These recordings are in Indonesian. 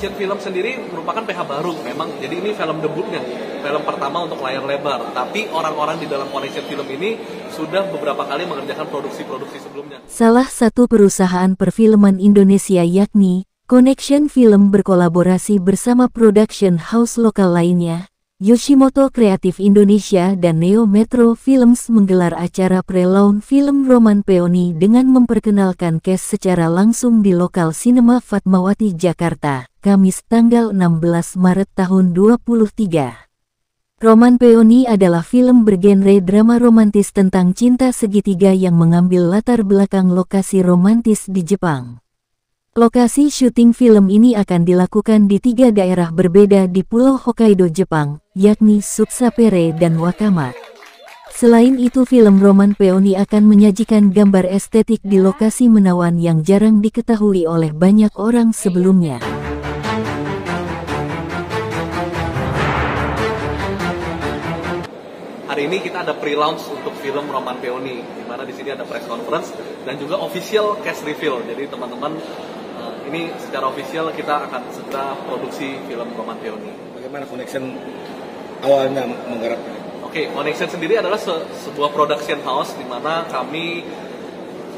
Connection Film sendiri merupakan PH baru memang, jadi ini film debutnya, film pertama untuk layar lebar. Tapi orang-orang di dalam Connection Film ini sudah beberapa kali mengerjakan produksi-produksi sebelumnya. Salah satu perusahaan perfilman Indonesia yakni Connection Film berkolaborasi bersama production house lokal lainnya, Yoshimoto Creative Indonesia dan Neo Metro Films menggelar acara pre-launch film Roman Peony dengan memperkenalkan cast secara langsung di lokal Cinema Fatmawati, Jakarta, Kamis tanggal 16 Maret tahun 2023. Roman Peony adalah film bergenre drama romantis tentang cinta segitiga yang mengambil latar belakang lokasi romantis di Jepang. Lokasi syuting film ini akan dilakukan di 3 daerah berbeda di Pulau Hokkaido, Jepang, yakni Sutsapere dan Wakama. Selain itu, film Roman Peony akan menyajikan gambar estetik di lokasi menawan yang jarang diketahui oleh banyak orang sebelumnya. Hari ini kita ada pre-launch untuk film Roman Peony, di mana di sini ada press conference dan juga official cast reveal. Jadi teman-teman, ini secara official kita akan segera produksi film Roman Peony. Bagaimana Connection awalnya menggarap? Oke, Connection sendiri adalah sebuah production house di mana kami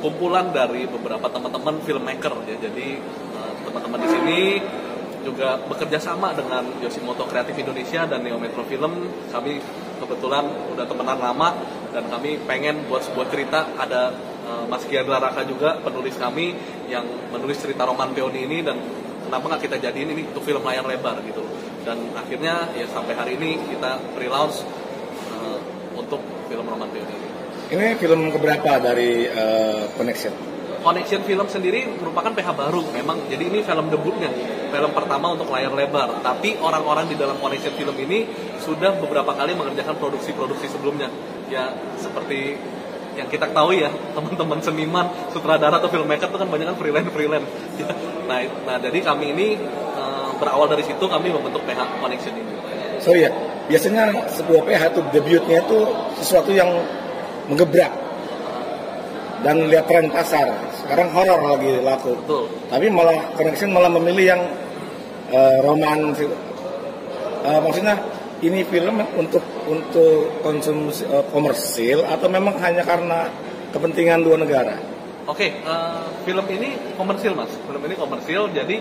kumpulan dari beberapa teman-teman filmmaker ya. Jadi teman-teman di sini juga bekerja sama dengan Yoshimoto Creative Indonesia dan Neo Metro Film. Kami kebetulan udah temenan lama dan kami pengen buat sebuah cerita. Ada Mas Giandra Raka juga penulis kami yang menulis cerita Roman Peony ini, dan kenapa nggak kita jadiin ini untuk film layar lebar gitu. Dan akhirnya ya sampai hari ini kita pre-launch untuk film Roman Peony ini. Ini film keberapa dari Connection? Connection Film sendiri merupakan PH baru memang, jadi ini film debutnya, film pertama untuk layar lebar. Tapi orang-orang di dalam Connection Film ini sudah beberapa kali mengerjakan produksi-produksi sebelumnya. Ya seperti yang kita ketahui ya, teman-teman seniman, sutradara atau filmmaker itu kan banyak kan freelance. Ya. Nah jadi kami ini berawal dari situ kami membentuk PH Connection ini. So ya, biasanya sebuah PH itu debutnya itu sesuatu yang menggebrak dan lihat tren pasar. Sekarang horor lagi laku. Betul. Tapi malah Connection malah memilih yang roman. Maksudnya ini film untuk konsumsi komersil atau memang hanya karena kepentingan dua negara? Oke, film ini komersil Mas. Film ini komersil. Jadi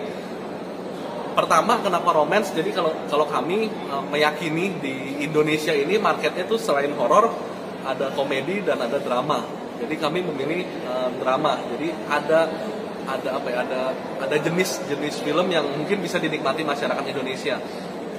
pertama kenapa romance? Jadi kalau kami meyakini di Indonesia ini marketnya itu selain horor ada komedi dan ada drama. Jadi kami memilih drama. Jadi ada jenis film yang mungkin bisa dinikmati masyarakat Indonesia.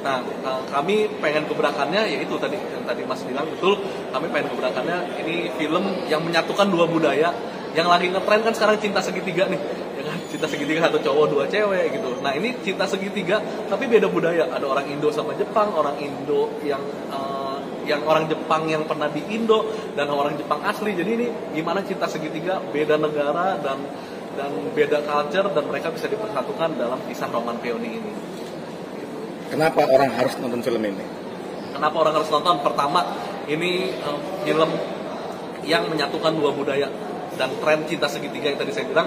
Nah, kami pengen gebrakannya yaitu yang tadi Mas bilang betul. Kami pengen gebrakannya ini film yang menyatukan dua budaya yang lagi ngetren kan sekarang cinta segitiga nih. Ya kan? Cinta segitiga, satu cowok dua cewek gitu. Nah, ini cinta segitiga tapi beda budaya. Ada orang Indo sama Jepang, orang Indo yang orang Jepang yang pernah di Indo dan orang Jepang asli. Jadi ini gimana cinta segitiga, beda negara dan beda culture, dan mereka bisa dipersatukan dalam kisah Roman Peony ini. Kenapa orang harus nonton film ini? Kenapa orang harus nonton? Pertama, ini film yang menyatukan dua budaya dan tren cinta segitiga yang tadi saya bilang,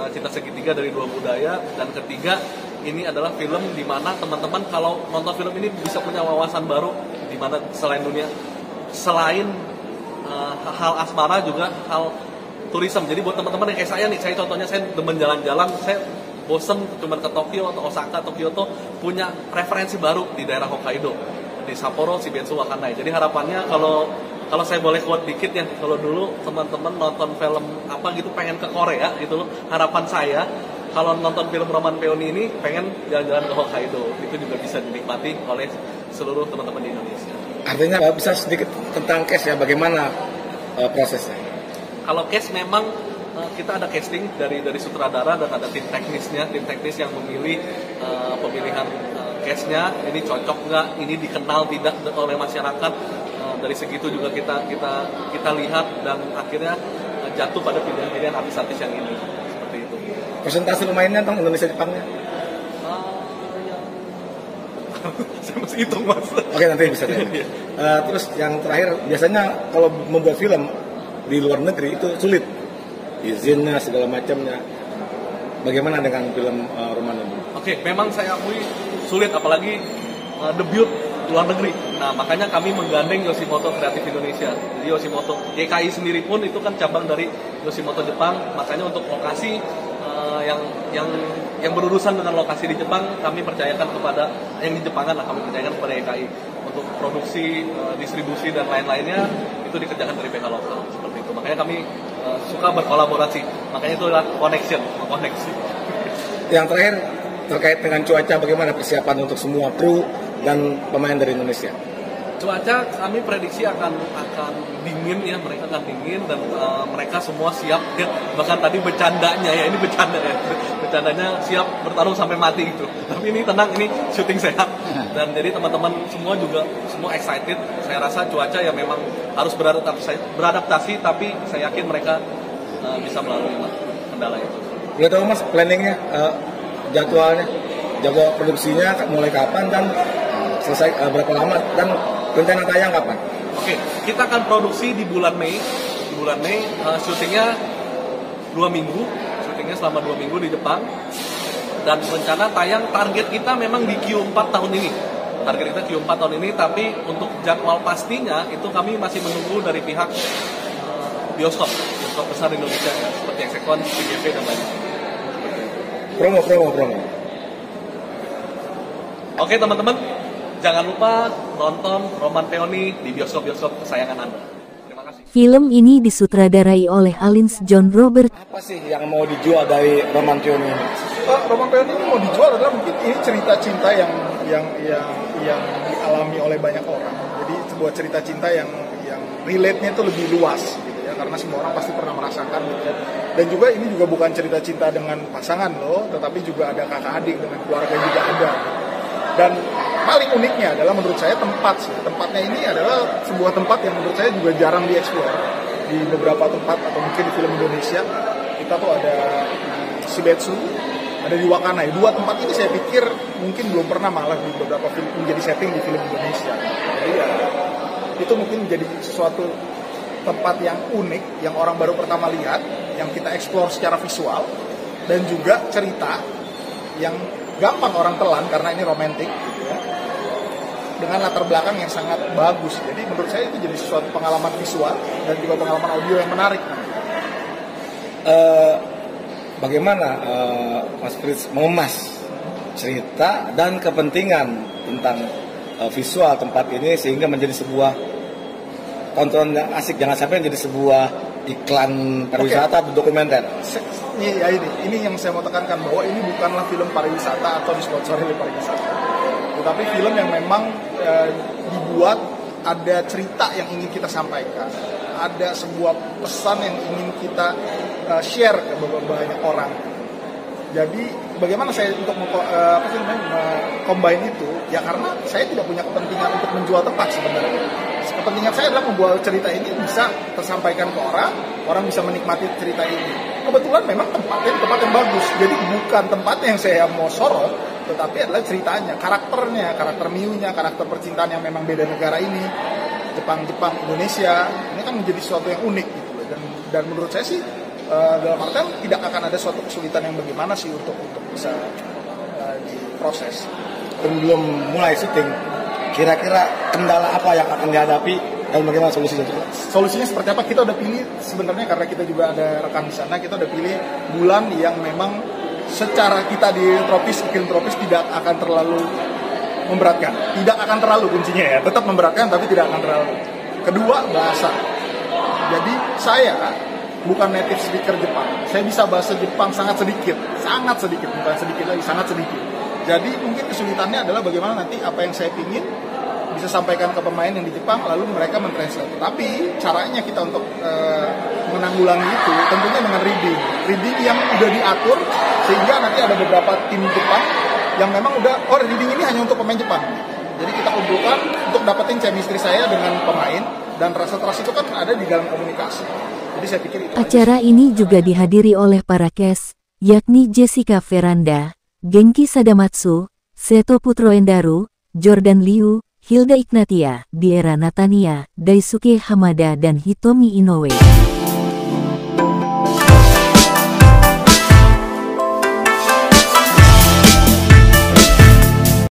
cinta segitiga dari dua budaya. Dan ketiga, ini adalah film di mana teman-teman kalau nonton film ini bisa punya wawasan baru, di mana selain hal asmara juga hal tourism. Jadi buat teman-teman yang kayak saya nih, contohnya saya demen jalan-jalan, saya bosen cuma ke Tokyo atau Osaka atau Kyoto, punya referensi baru di daerah Hokkaido, di Sapporo, Shibensu, Wakanai. Jadi harapannya kalau saya boleh quote dikit ya, kalau dulu teman-teman nonton film apa gitu pengen ke Korea gitu loh, harapan saya kalau nonton film Roman Peony ini pengen jalan-jalan ke Hokkaido. Itu juga bisa dinikmati oleh seluruh teman-teman di Indonesia. Artinya bisa sedikit tentang case ya, bagaimana prosesnya? Kalau case memang kita ada casting dari sutradara dan ada tim teknis yang memilih pemilihan case-nya, ini cocok nggak, ini dikenal tidak oleh masyarakat. Dari segitu juga kita lihat dan akhirnya jatuh pada pilihan-pilihan artis-artis yang ini, seperti itu. Presentasi pemainnya tentang Indonesia Jepangnya? Saya masih hitung Mas. Oke, nanti bisa deh. Terus yang terakhir, biasanya kalau membuat film di luar negeri itu sulit, izinnya segala macamnya. bagaimana dengan film Roman ini? Oke, memang saya akui sulit, apalagi debut luar negeri. Nah, makanya kami menggandeng Yoshimoto Creative Indonesia. Jadi Yoshimoto YKI sendiri pun itu kan cabang dari Yoshimoto Jepang. Makanya untuk lokasi yang berurusan dengan lokasi di Jepang, kami percayakan kepada yang di Jepangan lah, kami percayakan kepada YKI. Untuk produksi, distribusi dan lain-lainnya itu dikerjakan dari pihak lokal seperti itu. Makanya kami suka berkolaborasi. Makanya itu adalah koneksi. Yang terakhir terkait dengan cuaca, bagaimana persiapan untuk semua kru dan pemain dari Indonesia? Cuaca kami prediksi akan dingin ya, mereka akan dingin dan mereka semua siap ya. Bahkan tadi bercandanya ya, ini bercanda ya. Bercandanya siap bertarung sampai mati gitu. Tapi ini tenang, ini syuting sehat. Dan jadi teman-teman semua juga semua excited. Saya rasa cuaca ya memang harus beradaptasi, tapi saya yakin mereka bisa melalui kendala itu. Ya tahu Mas, planningnya, jadwal produksinya mulai kapan dan selesai berapa lama dan rencana tayang kapan? Oke, kita akan produksi di bulan Mei. Di bulan Mei syutingnya 2 minggu, syutingnya selama 2 minggu di Jepang. Dan rencana tayang target kita memang di Q4 tahun ini. Target kita Q4 tahun ini, tapi untuk jadwal pastinya itu kami masih menunggu dari pihak bioskop besar Indonesia ya, seperti Exekon, CGV dan lain-lain. Promo. Oke teman-teman, jangan lupa nonton Roman Peony di bioskop-bioskop kesayangan Anda. Terima kasih. Film ini disutradarai oleh Alins John Robert. Apa sih yang mau dijual dari Roman Peony ini? Roman Peony ini mau dijual adalah mungkin ini cerita cinta yang dialami oleh banyak orang. Jadi sebuah cerita cinta yang relate-nya itu lebih luas gitu ya, karena semua orang pasti pernah merasakan gitu ya. Dan juga ini juga bukan cerita cinta dengan pasangan loh, tetapi juga ada kakak adik, dengan keluarga juga ada. Dan paling uniknya adalah menurut saya tempatnya ini adalah sebuah tempat yang menurut saya juga jarang dieksplor di beberapa tempat atau mungkin di film Indonesia. Kita tuh ada di Shibetsu, ada di Wakana. Dua tempat ini saya pikir mungkin belum pernah malah di beberapa film menjadi setting di film Indonesia. Jadi ya itu mungkin menjadi sesuatu tempat yang unik, yang orang baru pertama lihat, yang kita eksplor secara visual, dan juga cerita yang gampang orang telan karena ini romantis gitu ya, dengan latar belakang yang sangat bagus. Jadi menurut saya itu jadi sesuatu pengalaman visual dan juga pengalaman audio yang menarik. Bagaimana Mas Fritz mengemas cerita dan kepentingan tentang visual tempat ini sehingga menjadi sebuah tontonan yang asik, jangan sampai menjadi sebuah iklan pariwisata atau dokumenter. Ini yang saya mau tekankan, bahwa ini bukanlah film pariwisata atau disponsori oleh pariwisata, tetapi film yang memang dibuat ada cerita yang ingin kita sampaikan, ada sebuah pesan yang ingin kita share ke banyak orang. Jadi bagaimana saya untuk combine itu? Ya karena saya tidak punya kepentingan untuk menjual tempat sebenarnya. Kepentingan saya adalah membuat cerita ini bisa tersampaikan ke orang bisa menikmati cerita ini. Kebetulan memang tempatnya tempat yang bagus. Jadi bukan tempatnya yang saya mau sorot, tetapi adalah ceritanya, karakternya, karakter Miu-nya, karakter percintaan yang memang beda negara ini, Jepang, Indonesia. Ini kan menjadi sesuatu yang unik gitu loh. Dan menurut saya sih dalam artian tidak akan ada suatu kesulitan yang bagaimana sih untuk bisa diproses. Belum mulai syuting, kira-kira kendala apa yang akan dihadapi dan bagaimana solusinya? Solusinya seperti apa? Kita udah pilih sebenarnya, karena kita juga ada rekan di sana, kita udah pilih bulan yang memang secara kita di iklim tropis tidak akan terlalu memberatkan. Tidak akan terlalu kuncinya ya, tetap memberatkan tapi tidak akan terlalu. Kedua, bahasa. Jadi saya bukan native speaker Jepang. Saya bisa bahasa Jepang sangat sedikit, bukan sedikit lagi, sangat sedikit. Jadi mungkin kesulitannya adalah bagaimana nanti apa yang saya pingin bisa sampaikan ke pemain yang di Jepang, lalu mereka mentranslate. Tapi caranya kita untuk menanggulangi itu tentunya dengan reading yang udah diatur, sehingga nanti ada beberapa tim Jepang yang memang udah, reading ini hanya untuk pemain Jepang. Jadi kita kumpulkan untuk dapetin chemistry saya dengan pemain, dan rasa trust itu kan ada di dalam komunikasi. Jadi saya pikir itu Acara ini juga dihadiri oleh para cast, yakni Jessica Veranda, Genki Sadamatsu, Seto Putro Endaru, Jordan Liu, Hilda Ignatia, Diera Natania, Daisuke Hamada dan Hitomi Inoue.